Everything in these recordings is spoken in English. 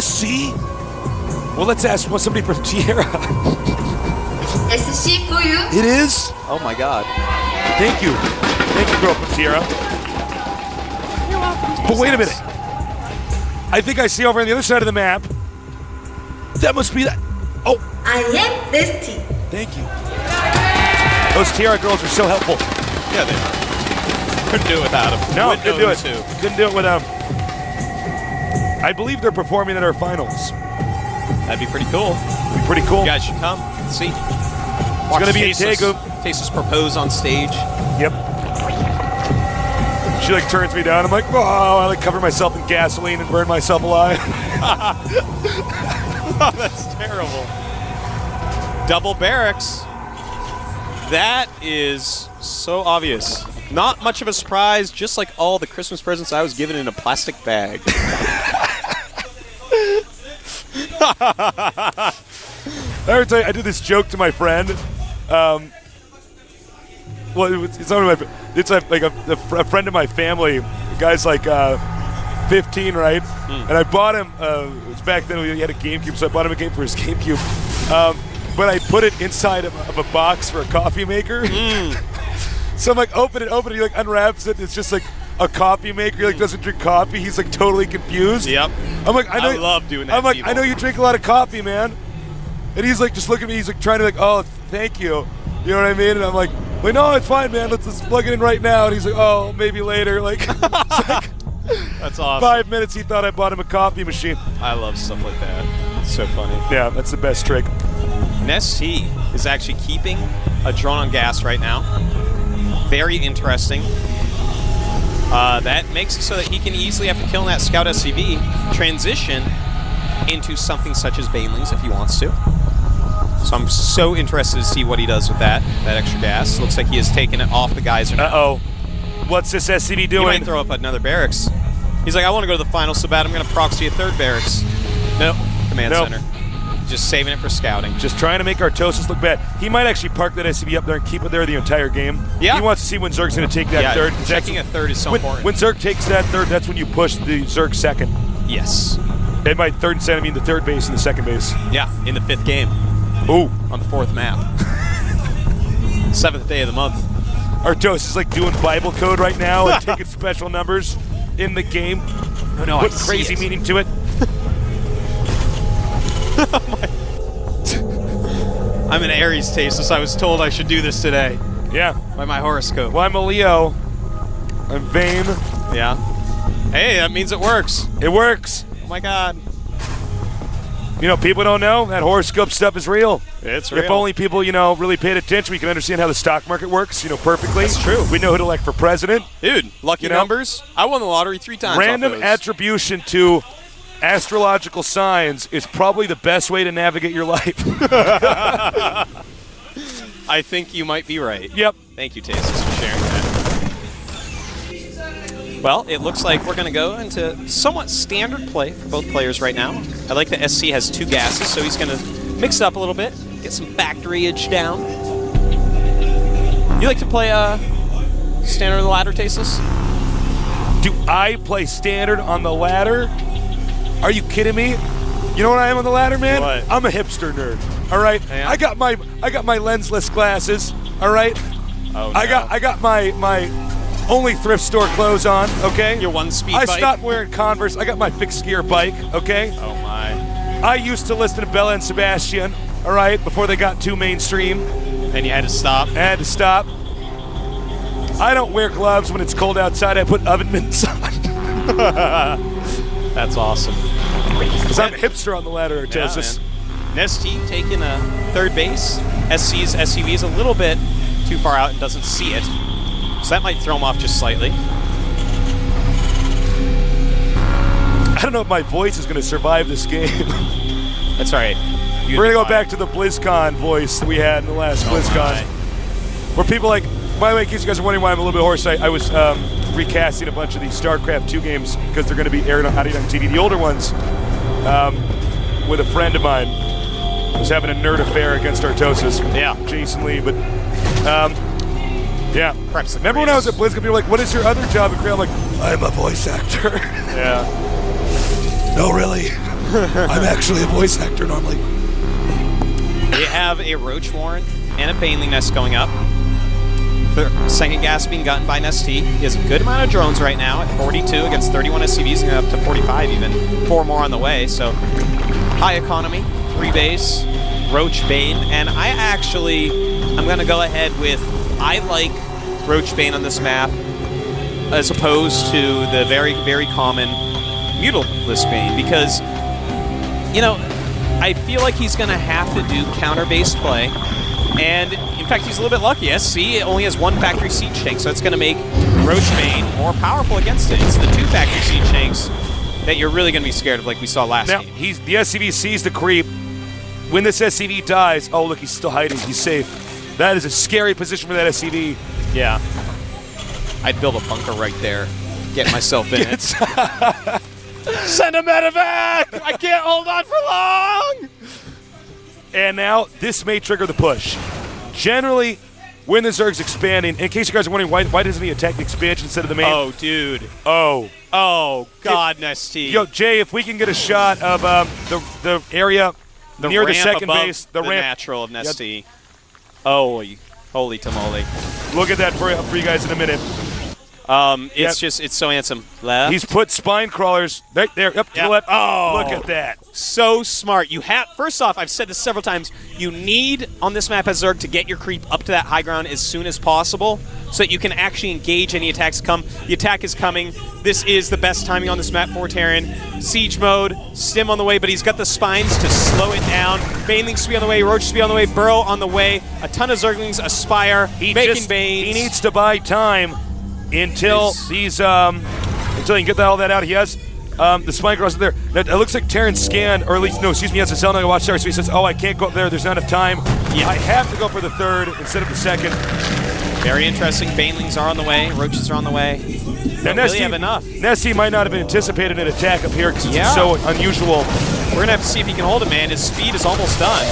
SC? Well, let's ask somebody from Tierra. SC for you. It is? Oh my God. Thank you. Thank you, girl from Tierra. You're welcome. But wait a minute. I think I see over on the other side of the map. That must be that. Oh. I am NesTea. Thank you. Those Tierra girls are so helpful. Yeah, they are. Couldn't do it without them. No, couldn't do it. Couldn't do it without them. I believe they're performing at our finals. That'd be pretty cool. Be pretty cool. You guys should come. See. It's going to be in Daegu. Tasteless propose on stage. Yep. She like turns me down. I'm like, oh, I like cover myself in gasoline and burn myself alive. Oh, that's terrible. Double barracks. That is so obvious. Not much of a surprise, just like all the Christmas presents I was given in a plastic bag. I ever tell you, I did this joke to my friend. Well, it's not like a friend of my family. The guy's like 15, right? And I bought him. It was back then he had a GameCube, so I bought him a game for his GameCube. But I put it inside of a box for a coffee maker. So I'm like, open it. He like unwraps it. It's just like a coffee maker. He like doesn't drink coffee. He's like totally confused. Yep. I'm like, I love doing that. I'm like, I know you drink a lot of coffee, man. And he's like, just looking at me. He's like trying to like, oh, thank you. You know what I mean? And I'm like, no, it's fine, man. Let's just plug it in right now. And he's like, oh, maybe later. Like, that's awesome. 5 minutes, he thought I bought him a coffee machine. I love stuff like that. It's so funny. Yeah, that's the best trick. NesTea is actually keeping a drone on gas right now. Very interesting. That makes it so that he can easily, after killing that Scout SCV, transition into something such as Banelings if he wants to. So I'm so interested to see what he does with that extra gas. Looks like he has taken it off the geyser now. Uh-oh. What's this SCV doing? He might throw up another barracks. He's like, I want to go to the final so bad I'm going to proxy a third barracks. Nope. Command center. Just saving it for scouting. Just trying to make Artosis look bad. He might actually park that SCV up there and keep it there the entire game. Yeah. He wants to see when Zerg's going to take that third. Checking a third is so important. When Zerg takes that third, that's when you push the Zerg second. Yes. And by third and center, I mean the third base and the second base. Yeah, in the 5th game. Ooh. On the 4th map. 7th day of the month. Artosis is like doing Bible code right now and taking special numbers in the game. Oh, no, Put crazy meaning to it. I'm an Aries taster, so I was told I should do this today. Yeah. By my horoscope. Well, I'm a Leo. I'm vain. Yeah. Hey, that means it works. It works. Oh my God. You know, people don't know that horoscope stuff is real. It's real. If only people, really paid attention, we can understand how the stock market works, perfectly. That's true. We know who to elect for president. Dude, lucky numbers. I won the lottery 3 times. Random attribution to astrological signs is probably the best way to navigate your life. I think you might be right. Yep. Thank you, Tasis, for sharing that. Well, it looks like we're going to go into somewhat standard play for both players right now. I like that SC has 2 gases, so he's going to mix it up a little bit, get some factoryage down. You like to play standard on the ladder, Tasis? Do I play standard on the ladder? Are you kidding me? You know what I am on the ladder, man? What? I'm a hipster nerd. All right. Yeah. I got my lensless glasses. All right. Oh, no. I got my only thrift store clothes on. Okay. Your one speed I bike? stopped wearing Converse. I got my fixed gear bike. Okay. Oh my. I used to listen to Bella and Sebastian. All right. Before they got too mainstream. And you had to stop. I had to stop. I don't wear gloves when it's cold outside. I put oven mitts on. That's awesome. Because I'm a hipster on the ladder, Artosis. Yeah, NesTea taking a third base. SC's SCV is a little bit too far out and doesn't see it. So that might throw him off just slightly. I don't know if my voice is going to survive this game. That's all right. We're going to go back to the BlizzCon voice that we had in the last BlizzCon. Where people like, by the way, in case you guys are wondering why I'm a little bit hoarse, I was recasting a bunch of these StarCraft 2 games because they're going to be aired on TV. The older ones, with a friend of mine, was having a nerd affair against Artosis. Yeah. Jason Lee, but yeah. Perhaps remember when I was at BlizzCon, people were like, what is your other job at Korea? I'm like, I'm a voice actor. Yeah. No, really? I'm actually a voice actor normally. We have a Roach Warren and a Baneling Nest going up. Second gas being gotten by NesTea. He has a good amount of drones right now at 42 against 31 SCVs and up to 45 even. 4 more on the way, so high economy, 3 base, Roach Bane, and I'm going to go ahead with, I like Roach Bane on this map as opposed to the very, very common Mutalist Bane because, you know, I feel like he's going to have to do counter-based play. And, in fact, he's a little bit lucky. SC only has 1 factory siege tank, so that's going to make Roach Bane more powerful against it. It's the 2 factory siege tanks that you're really going to be scared of, like we saw last game. The SCV sees the creep. When this SCV dies, oh, look, he's still hiding. He's safe. That is a scary position for that SCV. Yeah. I'd build a bunker right there, get myself in it. Send a medevac! I can't hold on for long! And now, this may trigger the push. Generally, when the Zerg's expanding, in case you guys are wondering why doesn't he attack the expansion instead of the main? Oh, dude. Oh, God, NesTea. Yo, Jay, if we can get a shot of the area near the second base, the ramp. Natural of NesTea. Yep. Oh, holy tamale. We'll get that for you guys in a minute. It's so handsome. Left. He's put spine crawlers right there, up to the left. Oh, look at that. So smart. First off, I've said this several times, you need on this map as Zerg to get your creep up to that high ground as soon as possible so that you can actually engage any attacks that come. The attack is coming. This is the best timing on this map for Terran. Siege mode, Stim on the way, but he's got the spines to slow it down. Banelings to be on the way, Roach to be on the way, Burrow on the way. A ton of Zerglings aspire, making Banes. He needs to buy time until until he can get all that out. He has the spine cross there. It looks like Terran scanned, or at least, no, excuse me, he has a cell now to watch there, so he says, oh, I can't go up there, there's not enough time. Yeah. I have to go for the 3rd instead of the 2nd. Very interesting. Banelings are on the way, Roaches are on the way. Don't really have enough. NesTea might not have anticipated an attack up here because it's so unusual. We're going to have to see if he can hold it, man. His speed is almost done.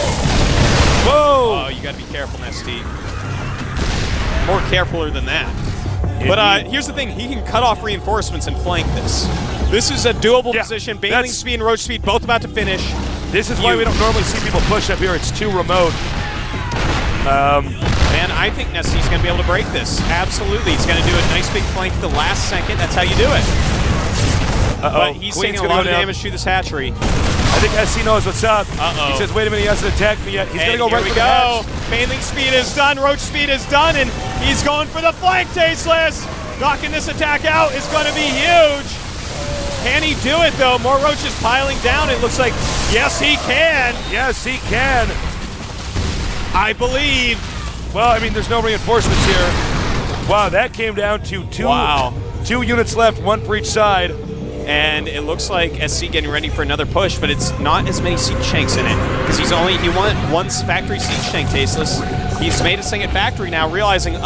Whoa! Oh, you got to be careful, NesTea. More carefuler than that. But here's the thing, he can cut off reinforcements and flank this. This is a doable position. Baneling speed and Roach speed both about to finish. This is why we don't normally see people push up here. It's too remote. And I think NesTea's going to be able to break this. Absolutely. He's going to do a nice big flank at the last second. That's how you do it. But he's taking a lot of damage through this hatchery. I think SC knows what's up. He says, wait a minute, he hasn't attacked me yet. He's going to go right for the hatch. Baneling speed is done, Roach speed is done, and he's going for the flank, Tasteless. Knocking this attack out is going to be huge. Can he do it, though? More Roaches piling down. It looks like, yes, he can. Yes, he can. I believe. Well, I mean, there's no reinforcements here. Wow, that came down to 2 units left, 1 for each side. And it looks like SC getting ready for another push, but it's not as many siege tanks in it. Because he wanted 1 factory siege tank, Tasteless. He's made a second factory now, realizing,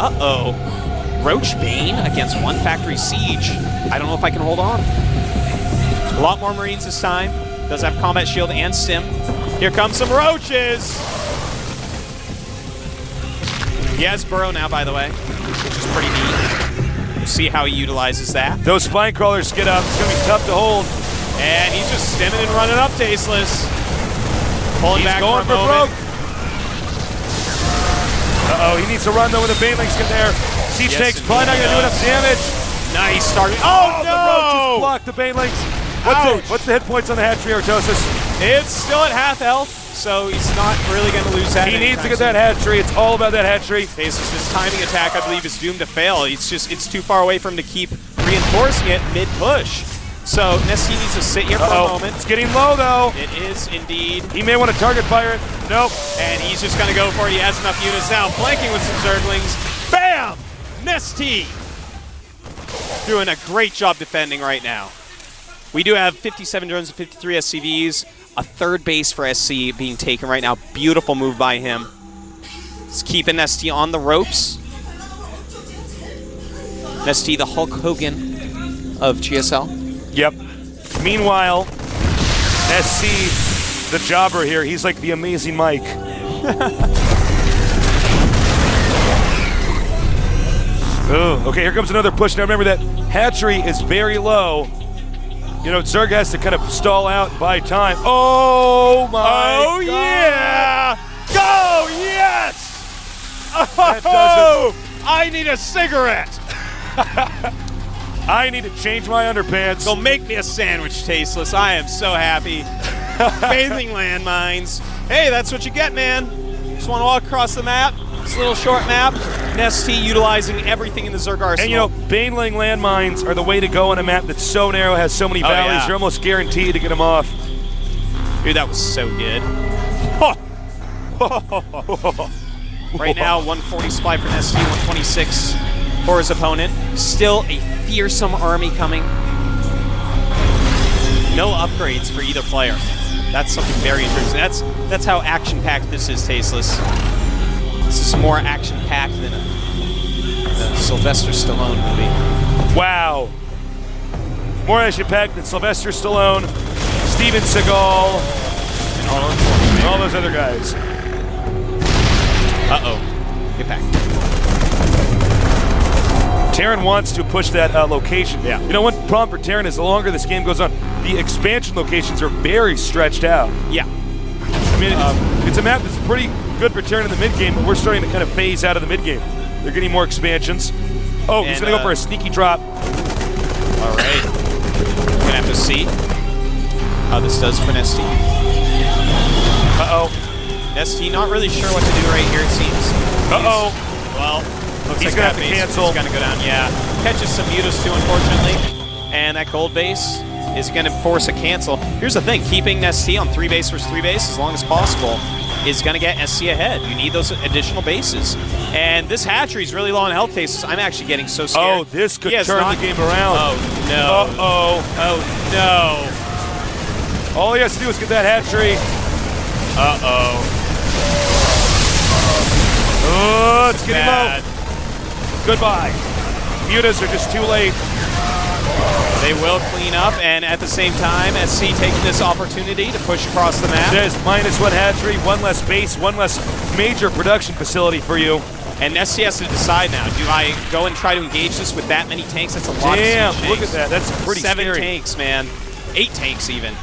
Roach Bane against 1 factory siege. I don't know if I can hold on. A lot more Marines this time. Does have combat shield and stim. Here comes some Roaches. He has Burrow now, by the way, which is pretty neat. We'll see how he utilizes that. Those spine crawlers get up. It's going to be tough to hold. And he's just stimming and running up, Tasteless. Pulling back going for a moment. broke. He needs to run, though, when the Banelings get there. Siege tank's probably not going to do enough damage. Nice start. Oh, no! The Roaches blocked the Banelings. What's the hit points on the hatchery, Artosis? It's still at half health, so he's not really going to lose that. He needs to get that hatchery. It's all about that hatchery. This timing attack, I believe, is doomed to fail. It's too far away for him to keep reinforcing it mid-push. So NesTea needs to sit here for a moment. It's getting low, though. It is indeed. He may want to target fire it. Nope. And he's just going to go for it. He has enough units now. Flanking with some Zerglings. Bam! NesTea doing a great job defending right now. We do have 57 drones and 53 SCVs. A 3rd base for SC being taken right now. Beautiful move by him. He's keeping NesTea on the ropes. NesTea, the Hulk Hogan of GSL. Yep. Meanwhile, SC, the jobber here, he's like the amazing Mike. Oh, okay, here comes another push. Now remember that hatchery is very low. You know, Zerg has to kind of stall out and buy time. Oh, my God. Yeah! Go, yes! That Oh, I need a cigarette. I need to change my underpants. Go make me a sandwich, Tasteless. I am so happy. Bathing landmines. Hey, that's what you get, man. Just want to walk across the map. This little short map. NesTea utilizing everything in the Zerg arsenal. And you know, baneling landmines are the way to go on a map that's so narrow, has so many valleys. yeah. You're almost guaranteed to get them off. Dude, that was so good. Right now, 140 supply for NesTea, 126 for his opponent. Still a fearsome army coming. No upgrades for either player. That's something very interesting. That's how action-packed this is, Tasteless. This is more action-packed than a Sylvester Stallone movie. Wow. More action-packed than Sylvester Stallone, Steven Seagal, And and all those other guys. Uh-oh. Get back. Terran wants to push that location. Yeah. You know, one problem for Terran is the longer this game goes on, the expansion locations are very stretched out. Yeah. I mean, it's a map that's pretty good for Terran in the mid-game, but we're starting to kind of phase out of the mid-game. They're getting more expansions. Oh, he's And, going to go for a sneaky drop. All right. We're going to have to see how this does for NesTea. Uh-oh. NesTea not really sure what to do right here, it seems. Uh-oh. Well, looks He's like gonna that have to base cancel. is going to go down. Yeah. Catches some mutas too, unfortunately. And that gold base is going to force a cancel. Here's the thing. Keeping NesTea on 3 base versus 3 base as long as possible is going to get SC ahead. You need those additional bases. And this hatchery is really low on health cases. I'm actually getting so scared. Oh, this could He has turn not- the game around. Oh, no. Uh-oh. Oh, no. All he has to do is get that hatchery. Uh-oh. Oh, it's getting Bad. low. Goodbye. Mutas are just too late. They will clean up, and at the same time, SC taking this opportunity to push across the map. There's -1 hatchery, 1 less base, 1 less major production facility for you. And SC has to decide now. Do I go and try to engage this with that many tanks? That's a lot Damn, of siege look tanks. at that. That's pretty 7 scary. tanks, man. 8 tanks even.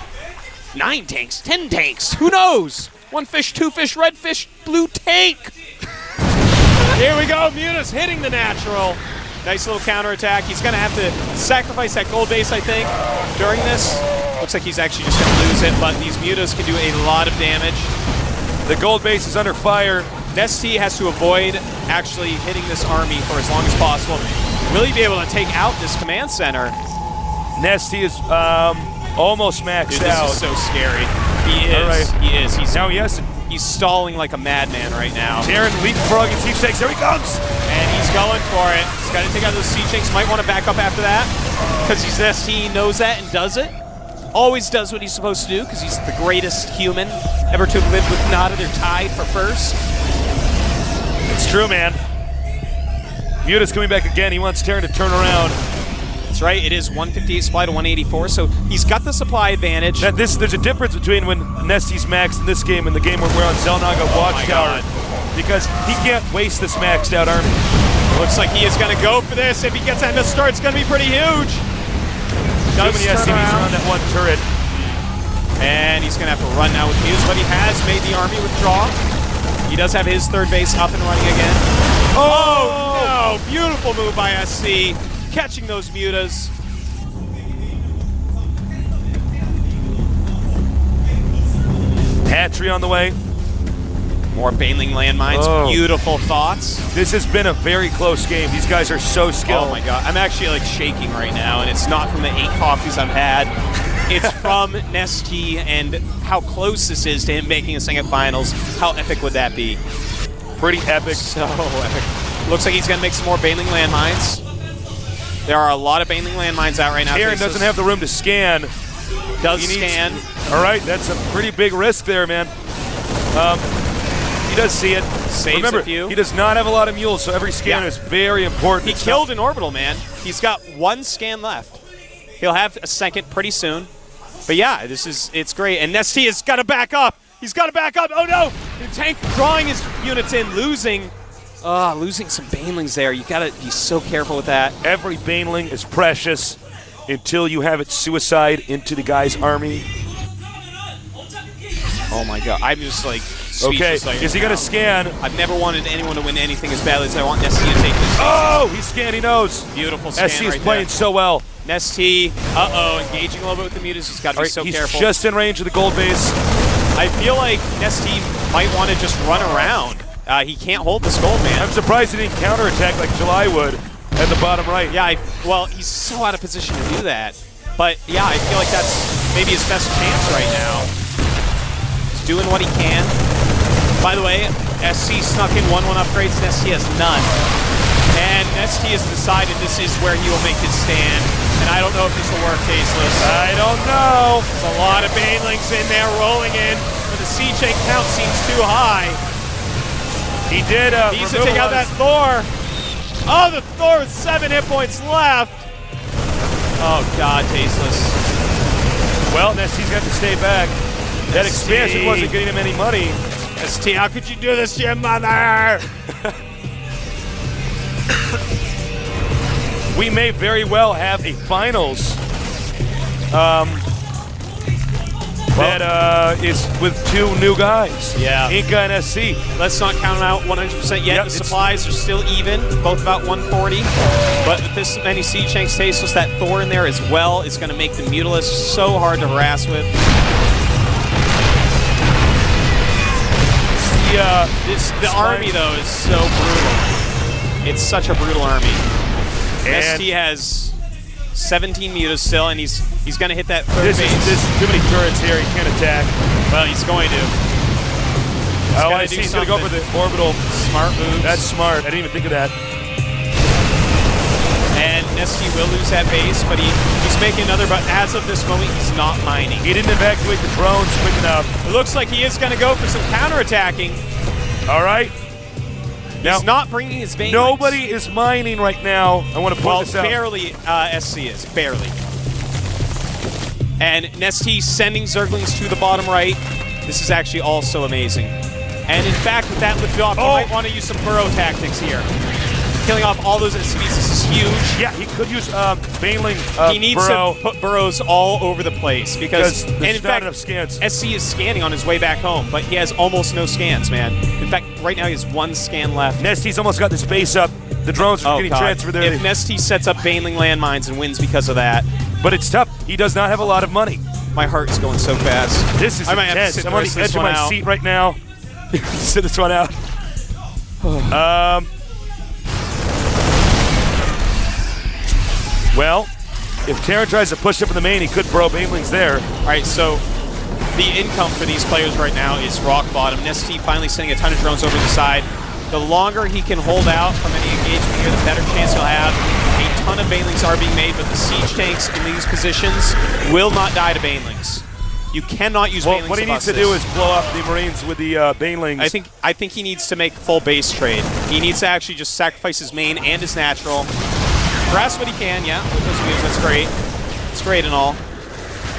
9 tanks, 10 tanks. Who knows? 1 fish, 2 fish, red fish, blue tank. Here we go. Mutas hitting the natural. Nice little counterattack. He's going to have to sacrifice that gold base, I think, during this. Looks like he's actually just going to lose it, but these mutas can do a lot of damage. The gold base is under fire. NesTea has to avoid actually hitting this army for as long as possible. Really be able to take out this command center. NesTea is almost maxed Dude, out. this is so scary. He is. All right. He is. Now he has to. He's stalling like a madman right now. Terran leapfrogging siege tanks. There he comes. And he's going for it. He's got to take out those siege tanks. Might want to back up after that because he's NesTea. He knows that and does it. Always does what he's supposed to do because he's the greatest human ever to live with Nada. They're tied for first. It's true, man. Muta's coming back again. He wants Terran to turn around. That's right. It is 158 supply to 184, so he's got the supply advantage. There's a difference between when NesTea's maxed in this game and the game where we're on Zelnaga Watchtower. Because he can't waste this maxed out army. Looks like he is going to go for this. If he gets that in the start, it's going to be pretty huge. Too many SCVs around that one turret. And he's going to have to run now with Muse, but he has made the army withdraw. He does have his 3rd base up and running again. Oh, no. Beautiful move by SC. Catching those mutas. Hatchery on the way. More baneling landmines. Oh. Beautiful thoughts. This has been a very close game. These guys are so skilled. Oh my god. I'm actually like shaking right now, and it's not from the 8 coffees I've had. It's from NesTea and how close this is to him making a second finals. How epic would that be? Pretty epic. So epic. Looks like he's going to make some more baneling landmines. There are a lot of baneling landmines out right now. Terran doesn't have the room to scan. Does He needs- scan. All right, that's a pretty big risk there, man. He does see it. Saves Remember, a few. he does not have a lot of mules, so every scan Yeah. is very important. He It's killed an orbital, man. He's got 1 scan left. He'll have a second pretty soon. But yeah, it's great. And NesTea has got to back up. He's got to back up. Oh no! The tank drawing his units in, losing some banelings there. You got to be so careful with that. Every baneling is precious. until you have it suicide into the guy's army. Oh my god, I'm just like Okay, speechless right is he now. going to scan? I've never wanted anyone to win anything as badly as I want NesTea to take this. Oh, he's scanned, he knows. Beautiful scan SC is right playing there. so well. NesTea, engaging a little bit with the mutas. He's got to All be right, so he's careful. just in range of the gold base. I feel like NesTea might want to just run around. He can't hold this gold, man. I'm surprised he didn't counterattack like July would at the bottom right. Yeah, well, he's so out of position to do that. But yeah, I feel like that's maybe his best chance right now. He's doing what he can. By the way, SC snuck in 1-1 upgrades, NesTea has none. And NesTea has decided this is where he will make his stand. And I don't know if this will work, Tasteless. I don't know. There's a lot of Banelings in there rolling in, but the siege chain count seems too high. He did. He needs to take out that Thor. Oh, the Thor with 7 hit points left. Oh, God, Tasteless. Well, NesTea's got to stay back. That expansion wasn't getting him any money. ST, how could you do this to your mother? We may very well have a finals that is with 2 new guys. Yeah. Inca and SC. Let's not count out 100% yet. Yep, The supplies are still even, both about 140. But with this many siege tanks, Tasteless, that Thor in there as well is going to make the Mutalisk so hard to harass with. The army, though, is so brutal. It's such a brutal army. NesTea has 17 mutas still, and he's going to hit that third base. There's too many turrets here. He can't attack. Well, he's going to. He's going to go for the orbital. Smart moves. That's smart. I didn't even think of that. And NesTea will lose that base, but he's making another, but as of this moment, he's not mining. He didn't evacuate the drones quick enough. It looks like he is going to go for some counterattacking. All right. He's not bringing his Banelings. Nobody is mining right now. I want to point this out. Barely SC is. Barely. And NesTea sending Zerglings to the bottom right. This is actually also amazing. And in fact, with that lifted off, you might want to use some burrow tactics here. Killing off all those SCVs, this is huge. Yeah, he could use Baneling He needs burrow. to put burrows all over the place because there's and in not fact, enough scans. SC is scanning on his way back home, but he has almost no scans, man. In fact, right now he has 1 scan left. NesTea's almost got this base up. The drones are getting transferred there. If NesTea sets up Baneling landmines and wins because of that. But it's tough. He does not have a lot of money. My heart's going so fast. This is I might have to intense. sit I'm on the edge of my seat right now. Sit this one out. Well, if Terran tries to push up in the main, he could burrow Banelings there. All right, so the income for these players right now is rock bottom. NesTea finally sending a ton of drones over the side. The longer he can hold out from any engagement here, the better chance he'll have. A ton of Banelings are being made, but the siege tanks in these positions will not die to Banelings. You cannot use Banelings. What he needs to do is blow up the Marines with the Banelings. I think he needs to make full base trade. He needs to actually just sacrifice his main and his natural. Harass what he can, yeah. With those moves, that's great. It's great and all.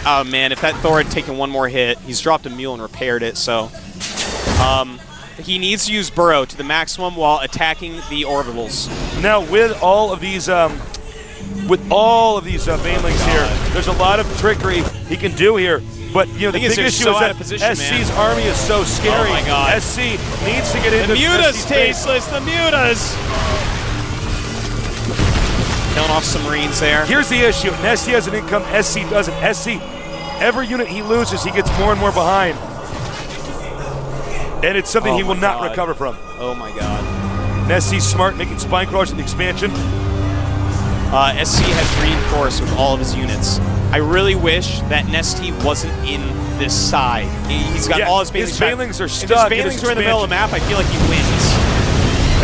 Oh man, if that Thor had taken 1 more hit, he's dropped a mule and repaired it. So, he needs to use burrow to the maximum while attacking the orbitals. Now, with all of these Banelings here, there's a lot of trickery he can do here. But you know, the big issue is that SC's army is so scary. Oh my God. SC needs to get into the mutas, SC's base. Tasteless, the mutas. Killing off some Marines there. Here's the issue: NesTea has an income, SC doesn't. SC, every unit he loses, he gets more and more behind, and it's something he will not recover from. Oh my God. NesTea's smart, making spine crawlers in the expansion. SC has reinforced with all of his units. I really wish that NesTea wasn't in this side. He's got all his Banelings. His Banelings are stuck. If his Banelings are in the middle of the map, I feel like he wins.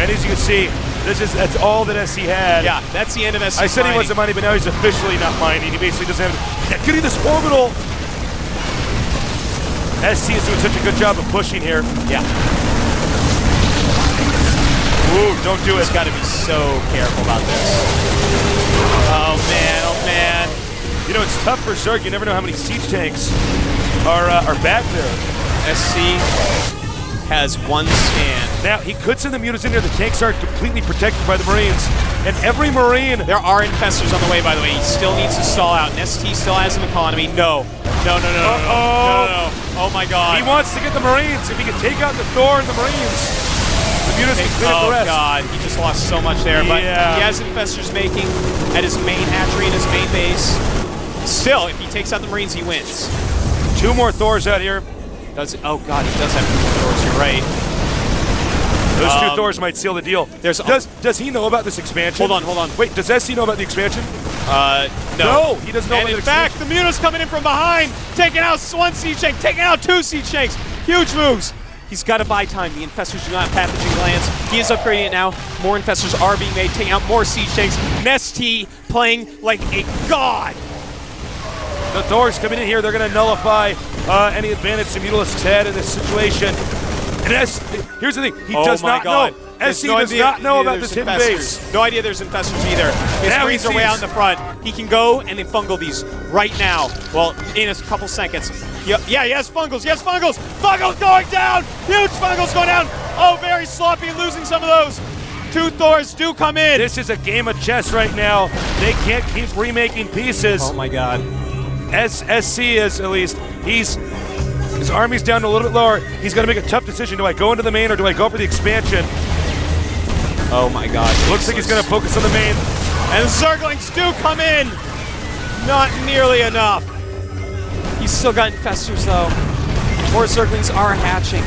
And as you can see, that's all that SC had. Yeah, that's the end of SC. I said he wasn't mining, but now he's officially not mining. He basically doesn't have. Getting this orbital. SC is doing such a good job of pushing here. Yeah. Ooh, don't do it. He's got to be so careful about this. Oh man, oh man. You know, it's tough for Zerg. You never know how many siege tanks are back there. SC has 1 scan. Now, he could send the mutas in there. The tanks aren't completely protected by the Marines. And every Marine. There are infestors on the way, by the way. He still needs to stall out. NesTea still has an economy. No. No. Oh my God. He wants to get the Marines. If he can take out the Thor and the Marines, the Mutas can clean up the rest. Oh God, he just lost so much there. But he has infestors making at his main hatchery and his main base. Still, if he takes out the Marines, he wins. 2 more Thors out here. Oh God, he does have 2 more Thors. You're right. Those 2 Thors might seal the deal. Does he know about this expansion? Hold on. Wait, does SC know about the expansion? No, he doesn't know and about in fact, the Mutas coming in from behind, taking out 1 siege tank, taking out 2 siege tanks. Huge moves. He's got to buy time. The infestors do not have pathogen glands. He is upgrading it now. More infestors are being made, taking out more siege tanks. NesTea playing like a god. The Thors coming in here. They're going to nullify any advantage to Mutalisks had in this situation. And here's the thing. He does not know. SC does not know about this hidden base. No idea there's infestors either. His Marines are way out in the front. He can go and then fungal these right now. Well, in a couple seconds. Yeah, he has fungals. Fungals going down. Huge fungals going down. Oh, very sloppy, losing some of those. 2 Thors do come in. This is a game of chess right now. They can't keep remaking pieces. Oh my God. SC is, at least, his army's down a little bit lower. He's going to make a tough decision. Do I go into the main or do I go for the expansion? Oh my God. Looks like he's going to focus on the main. And the Zerglings do come in. Not nearly enough. He's still got infestors though. More Zerglings are hatching.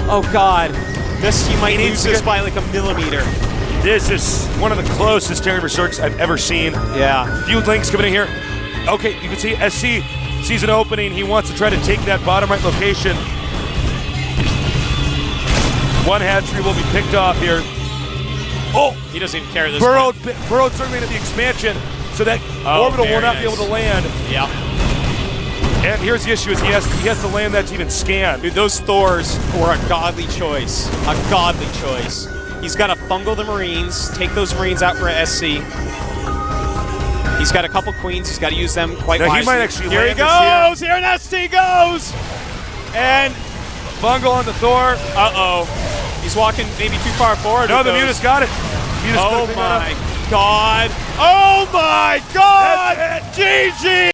Oh God. This team might lose this by like a millimeter. This is one of the closest Terry Berserks I've ever seen. Yeah. Few links coming in here. Okay, you can see SC sees an opening. He wants to try to take that bottom right location. 1 hatchery will be picked off here. Oh! He doesn't even care at this Burrowed point. certainly into the expansion, so that orbital will not be able to land. Yeah. And here's the issue: is he has to land that to even scan. Dude, those Thors were a godly choice. A godly choice. He's got to fungal the Marines, take those Marines out for a SC. He's got a couple Queens. He's got to use them quite wisely. He might actually Here he land goes! Here NesTea goes! And fungal on the Thor. uh-oh. He's walking maybe too far forward. No, the Mutas got it. Oh my God. Oh my God! GG!